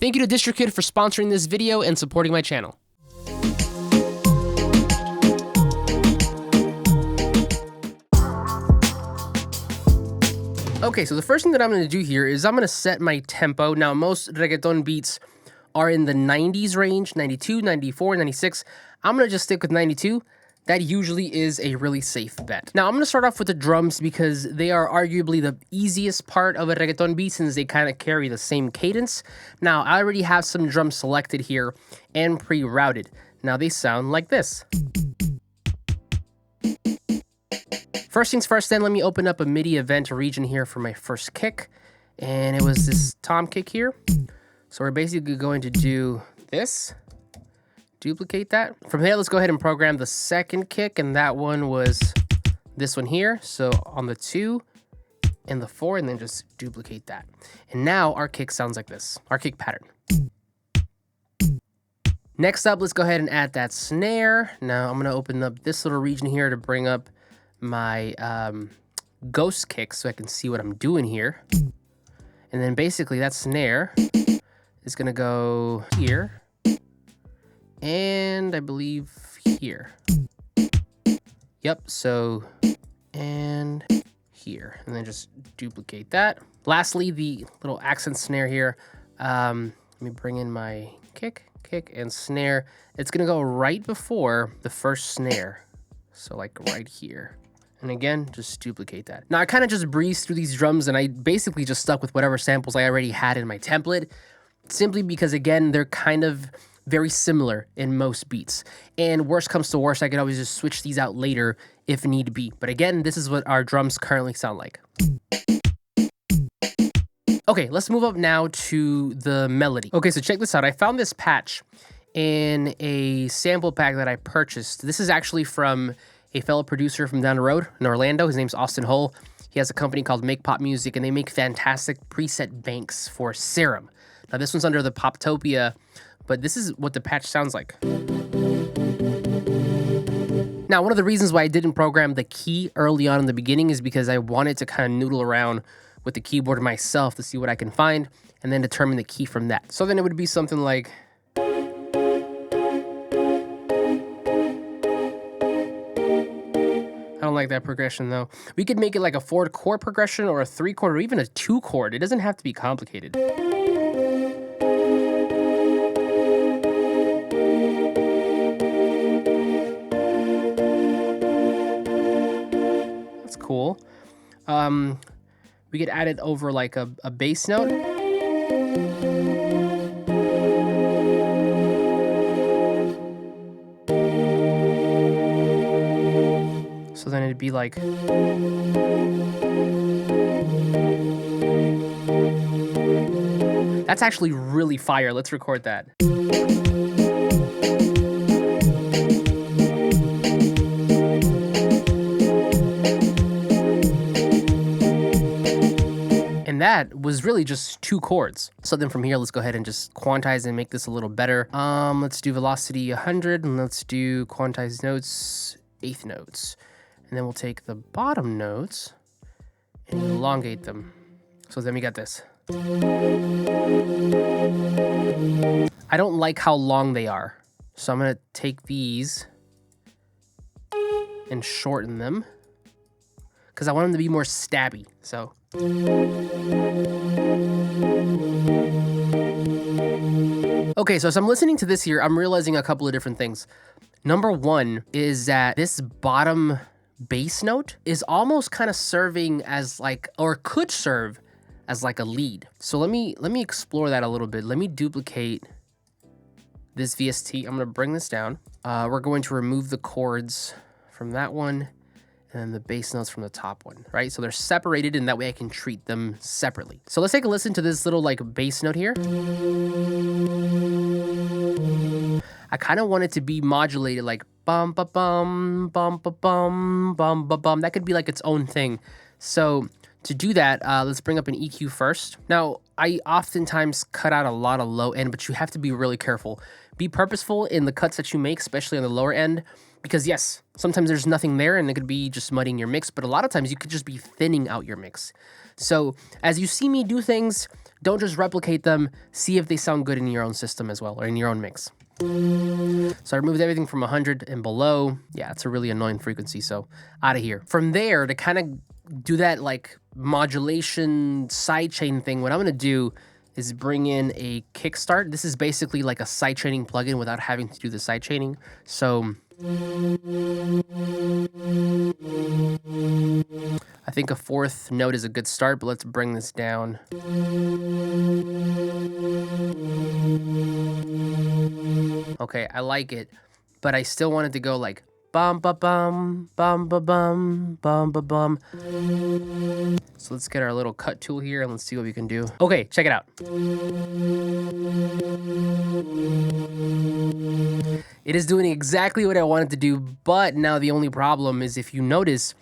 Thank you to DistroKid for sponsoring this video and supporting my channel. Okay, so the first thing that I'm going to do here is I'm going to set my tempo. Now, most reggaeton beats are in the 90s range, 92, 94, 96. I'm going to just stick with 92. That usually is a really safe bet. Now, I'm going to start off with the drums because they are arguably the easiest part of a reggaeton beat since they kind of carry the same cadence. Now, I already have some drums selected here and pre-routed. Now, they sound like this. First things first, then let me open up a MIDI event region here for my first kick. And it was this tom kick here. So we're basically going to do this, duplicate that. From there, let's go ahead and program the second kick. And that one was this one here. So on the 2 and the 4, and then just duplicate that. And now our kick sounds like this, our kick pattern. Next up, let's go ahead and add that snare. Now I'm gonna open up this little region here to bring up my ghost kick so I can see what I'm doing here. And then basically that snare is gonna go here and I believe here. Yep, so and here, and then just duplicate that. Lastly, the little accent snare here. Let me bring in my kick, and snare. It's gonna go right before the first snare. So like right here. And again, just duplicate that. Now I kind of just breezed through these drums and I basically just stuck with whatever samples I already had in my template, simply because again, they're kind of very similar in most beats. And worst comes to worst, I could always just switch these out later if need be. But again, this is what our drums currently sound like. Okay, let's move up now to the melody. Okay, so check this out. I found this patch in a sample pack that I purchased. This is actually from a fellow producer from down the road in Orlando. His name's Austin Hull. He has a company called Make Pop Music, and they make fantastic preset banks for Serum. Now, this one's under the Poptopia, but this is what the patch sounds like. Now, one of the reasons why I didn't program the key early on in the beginning is because I wanted to kind of noodle around with the keyboard myself to see what I can find, and then determine the key from that. So then it would be something like... I don't like that progression though. We could make it like a 4-chord progression or a 3-chord or even a 2-chord. It doesn't have to be complicated. That's cool. We could add it over like a bass note. So then it'd be like... That's actually really fire. Let's record that. And that was really just 2 chords. So then from here, let's go ahead and just quantize and make this a little better. Let's do velocity 100 and let's do quantized notes, 8th notes. And then we'll take the bottom notes and elongate them. So then we got this. I don't like how long they are. So I'm gonna take these and shorten them because I want them to be more stabby, so. Okay, so as I'm listening to this here, I'm realizing a couple of different things. Number one is that this bottom bass note is almost kind of serving as like, or could serve as like a lead. So let me explore that a little bit. Let me duplicate this VST. I'm gonna bring this down. We're going to remove the chords from that one and then the bass notes from the top one, right? So they're separated and that way I can treat them separately. So let's take a listen to this little like bass note here. I kind of want it to be modulated like bum ba bum bum ba bum bum ba bum. That could be like its own thing. So to do that, let's bring up an EQ first. Now, I oftentimes cut out a lot of low end, but you have to be really careful. Be purposeful in the cuts that you make, especially on the lower end, because yes, sometimes there's nothing there and it could be just muddying your mix, but a lot of times you could just be thinning out your mix. So as you see me do things, don't just replicate them, see if they sound good in your own system as well, or in your own mix. So I removed everything from 100 and below. Yeah, it's a really annoying frequency, so out of here. From there, to kind of do that like modulation sidechain thing, what I'm gonna do is bring in a kickstart. This is basically like a sidechaining plugin without having to do the sidechaining. So I think a 4th note is a good start, but let's bring this down. Okay, I like it, but I still wanted to go like bum ba bum bum ba bum bum ba bum. So let's get our little cut tool here and let's see what we can do. Okay, check it out. It is doing exactly what I wanted to do, but now the only problem is, if you notice,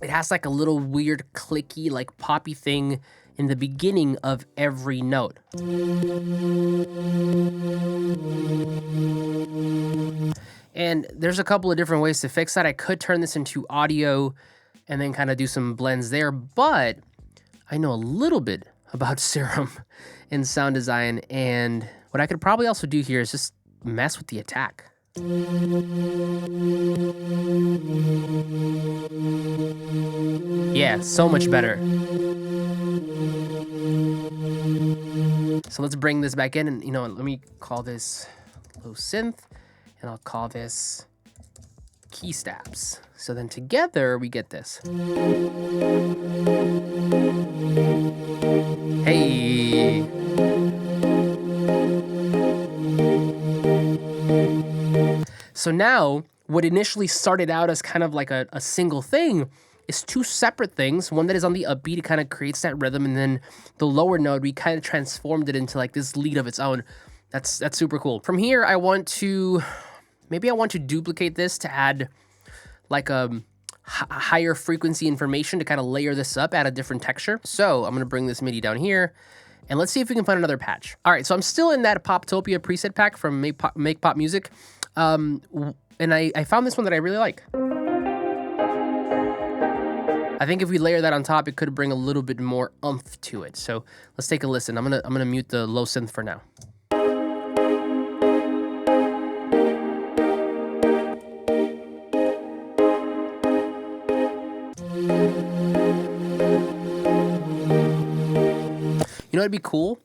it has like a little weird clicky, like poppy thing in the beginning of every note. And there's a couple of different ways to fix that. I could turn this into audio and then kind of do some blends there, but I know a little bit about Serum and sound design, and what I could probably also do here is just mess with the attack. Yeah, so much better. So let's bring this back in, and you know, let me call this low synth, and I'll call this key stabs. So then together we get this. Hey. So now what initially started out as kind of like a single thing is 2 separate things. One that is on the upbeat, it kind of creates that rhythm, and then the lower note, we kind of transformed it into like this lead of its own. That's super cool. From here, I want to duplicate this to add like a higher frequency information to kind of layer this up, add a different texture. So I'm gonna bring this MIDI down here, and let's see if we can find another patch. All right, so I'm still in that Poptopia preset pack from Make Pop Music. And I found this one that I really like. I think if we layer that on top, it could bring a little bit more oomph to it. So let's take a listen. I'm gonna mute the low synth for now. You know, it'd be cool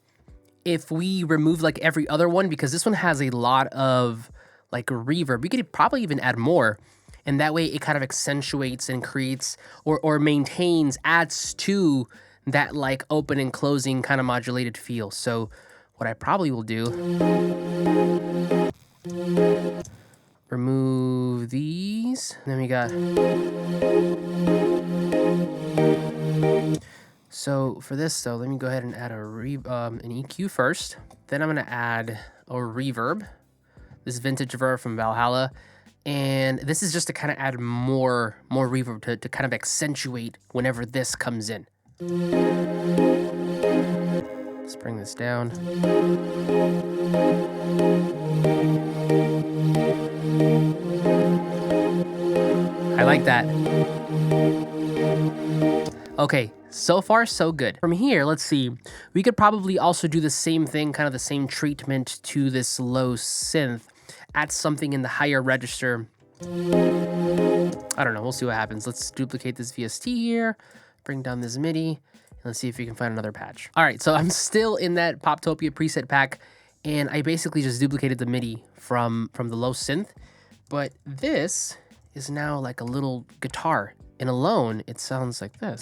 if we remove like every other one, because this one has a lot of like reverb. We could probably even add more, and that way it kind of accentuates and creates or maintains, adds to that like open and closing kind of modulated feel. So what I probably will do, remove these, and then we got, so for this though, let me go ahead and add an EQ first. Then I'm gonna add a reverb, this vintage reverb from Valhalla. And this is just to kind of add more reverb to kind of accentuate whenever this comes in. Let's bring this down. I like that. Okay, so far so good. From here, let's see. We could probably also do the same thing, kind of the same treatment to this low synth. Add something in the higher register. I don't know, we'll see what happens. Let's duplicate this VST here, bring down this MIDI, and let's see if we can find another patch. All right, so I'm still in that Poptopia preset pack, and I basically just duplicated the MIDI from the low synth, but this is now like a little guitar, and alone, it sounds like this.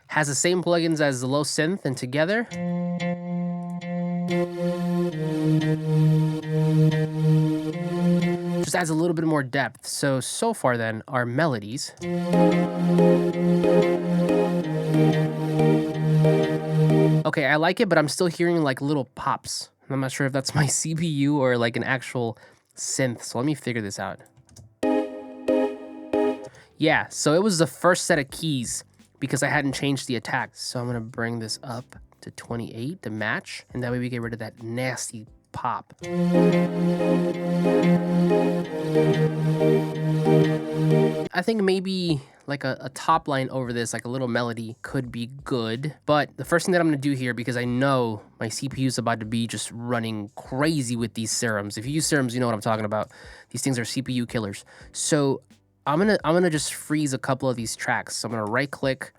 Has the same plugins as the low synth, and together, just adds a little bit more depth. So far then, our melodies. Okay, I like it, but I'm still hearing like little pops. I'm not sure if that's my CPU or like an actual synth, so let me figure this out. Yeah, so it was the first set of keys because I hadn't changed the attack. So I'm gonna bring this up to 28 to match, and that way we get rid of that nasty pop. I think maybe like a top line over this, like a little melody could be good. But the first thing that I'm gonna do here, because I know my CPU is about to be just running crazy with these serums. If you use serums, you know what I'm talking about. These things are CPU killers. So I'm gonna just freeze a couple of these tracks. So I'm gonna right click.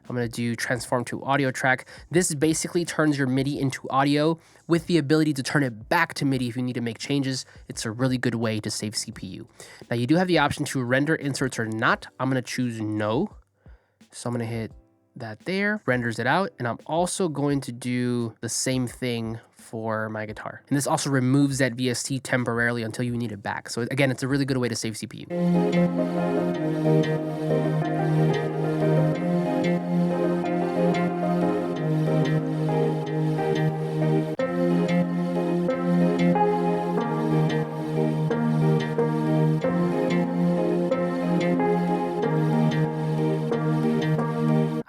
I'm gonna do transform to audio track. This basically turns your MIDI into audio with the ability to turn it back to MIDI if you need to make changes. It's a really good way to save CPU. Now you do have the option to render inserts or not. I'm gonna choose no. So I'm gonna hit that there, renders it out. And I'm also going to do the same thing for my guitar. And this also removes that VST temporarily until you need it back. So again, it's a really good way to save CPU.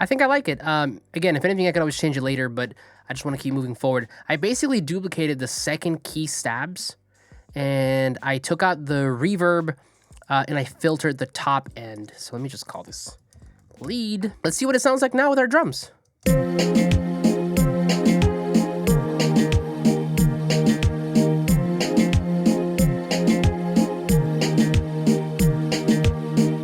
I think I like it. Again, if anything, I could always change it later, but I just want to keep moving forward. I basically duplicated the second key stabs, and I took out the reverb, and I filtered the top end. So let me just call this lead. Let's see what it sounds like now with our drums.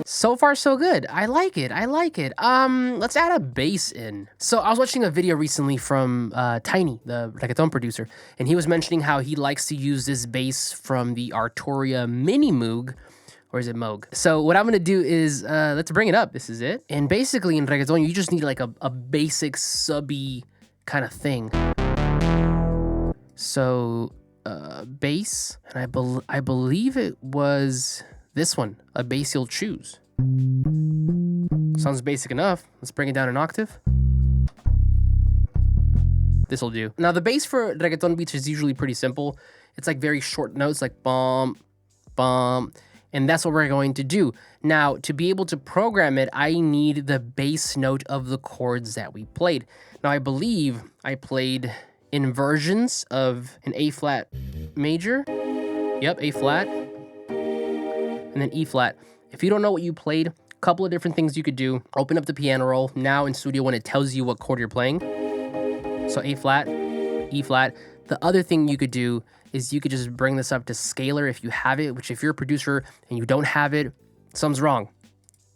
So far, so good. I like it. I like it. Let's add a bass in. So I was watching a video recently from Tiny, the reggaeton producer, and he was mentioning how he likes to use this bass from the Arturia Mini Moog, or is it Moog? So what I'm gonna do is, let's bring it up. This is it. And basically in reggaeton, you just need like a basic subby kind of thing. So bass, and I believe it was this one, a bass you'll choose. Sounds basic enough. Let's bring it down an octave. This'll do. Now the bass for reggaeton beats is usually pretty simple. It's like very short notes, like bum, bum, and that's what we're going to do. Now, to be able to program it, I need the bass note of the chords that we played. Now, I believe I played inversions of an A flat major. Yep, A flat, and then E flat. If you don't know what you played, a couple of different things you could do. Open up the piano roll now in Studio One. It tells you what chord you're playing. So A flat, E flat. The other thing you could do is you could just bring this up to scalar if you have it, which if you're a producer and you don't have it, something's wrong.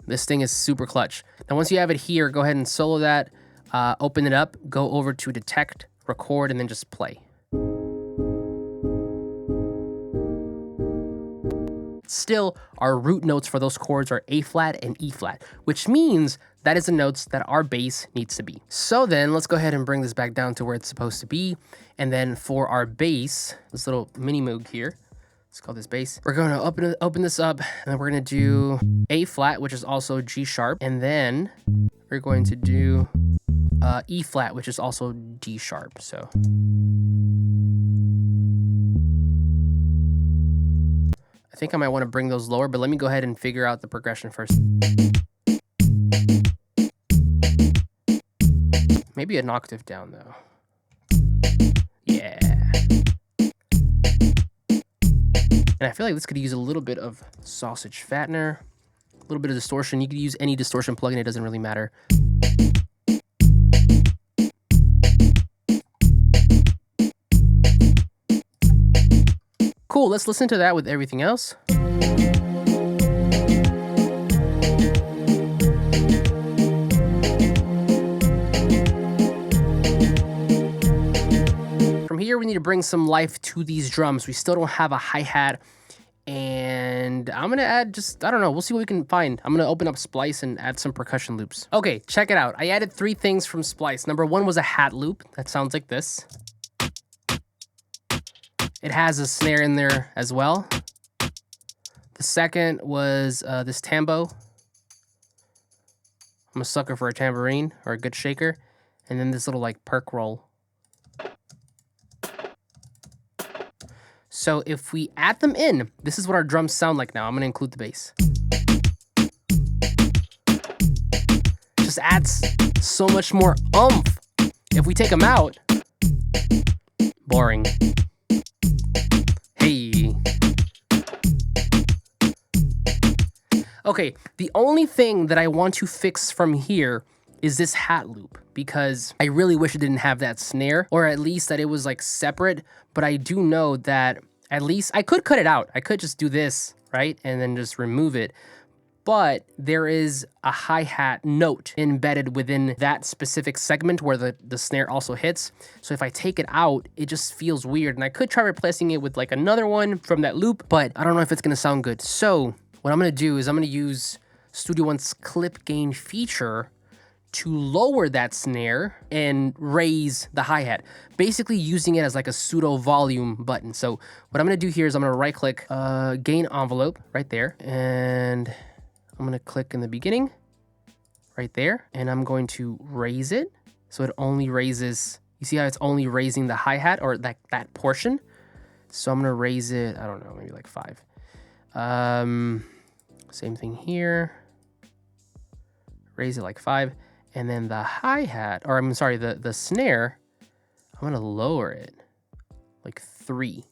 This thing is super clutch. Now, once you have it here, go ahead and solo that, open it up, go over to detect, record, and then just play. Still, our root notes for those chords are A flat and E flat, which means that is the notes that our bass needs to be. So then let's go ahead and bring this back down to where it's supposed to be. And then for our bass, this little mini moog here, let's call this bass. We're going to open this up, and then we're going to do A flat, which is also G sharp. And then we're going to do E flat, which is also D sharp. So I think I might want to bring those lower, but let me go ahead and figure out the progression first. Maybe an octave down though. Yeah. And I feel like this could use a little bit of sausage fattener, a little bit of distortion. You could use any distortion plugin, it doesn't really matter. Cool, let's listen to that with everything else. From here, we need to bring some life to these drums. We still don't have a hi-hat, and I'm gonna add just, I don't know, we'll see what we can find. I'm gonna open up Splice and add some percussion loops. Okay, check it out. I added 3 things from Splice. Number 1 was a hat loop. That sounds like this. It has a snare in there as well. The second was this tambo. I'm a sucker for a tambourine or a good shaker. And then this little like perk roll. So if we add them in, this is what our drums sound like now. I'm gonna include the bass. Just adds so much more oomph. If we take them out, boring. Hey. Okay, the only thing that I want to fix from here is this hat loop, because I really wish it didn't have that snare, or at least that it was like separate. But I do know that at least I could cut it out. I could just do this, right? And then just remove it. But there is a hi-hat note embedded within that specific segment where the snare also hits. So if I take it out, it just feels weird. And I could try replacing it with like another one from that loop, but I don't know if it's gonna sound good. So what I'm gonna do is I'm gonna use Studio One's clip gain feature to lower that snare and raise the hi-hat, basically using it as like a pseudo volume button. So what I'm gonna do here is I'm gonna right click gain envelope right there, and I'm gonna click in the beginning right there, and I'm going to raise it so it only raises, you see how it's only raising the hi-hat or that portion. So I'm gonna raise it, I don't know, maybe like 5. Same thing here, raise it like 5. And then the hi-hat, or I'm sorry, the snare, I'm gonna lower it like 3.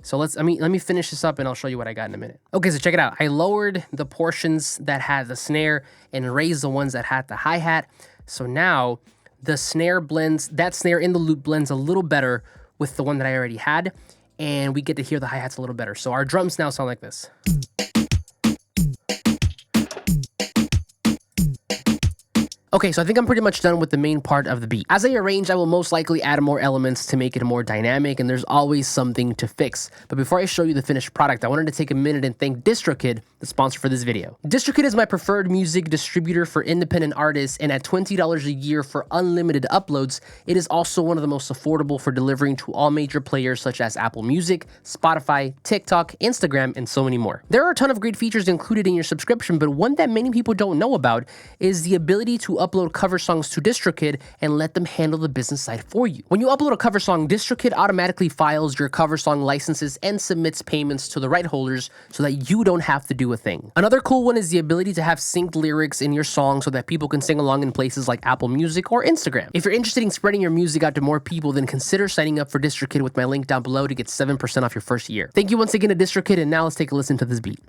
So let me finish this up and I'll show you what I got in a minute. Okay, so check it out. I lowered the portions that had the snare and raised the ones that had the hi-hat. So now the snare blends, that snare in the loop blends a little better with the one that I already had, and we get to hear the hi-hats a little better. So our drums now sound like this. Okay, so I think I'm pretty much done with the main part of the beat. As I arrange, I will most likely add more elements to make it more dynamic, and there's always something to fix. But before I show you the finished product, I wanted to take a minute and thank DistroKid, the sponsor for this video. DistroKid is my preferred music distributor for independent artists, and at $20 a year for unlimited uploads, it is also one of the most affordable for delivering to all major players such as Apple Music, Spotify, TikTok, Instagram, and so many more. There are a ton of great features included in your subscription, but one that many people don't know about is the ability to upload cover songs to DistroKid and let them handle the business side for you. When you upload a cover song, DistroKid automatically files your cover song licenses and submits payments to the right holders so that you don't have to do a thing. Another cool one is the ability to have synced lyrics in your song so that people can sing along in places like Apple Music or Instagram. If you're interested in spreading your music out to more people, then consider signing up for DistroKid with my link down below to get 7% off your first year. Thank you once again to DistroKid, and now let's take a listen to this beat.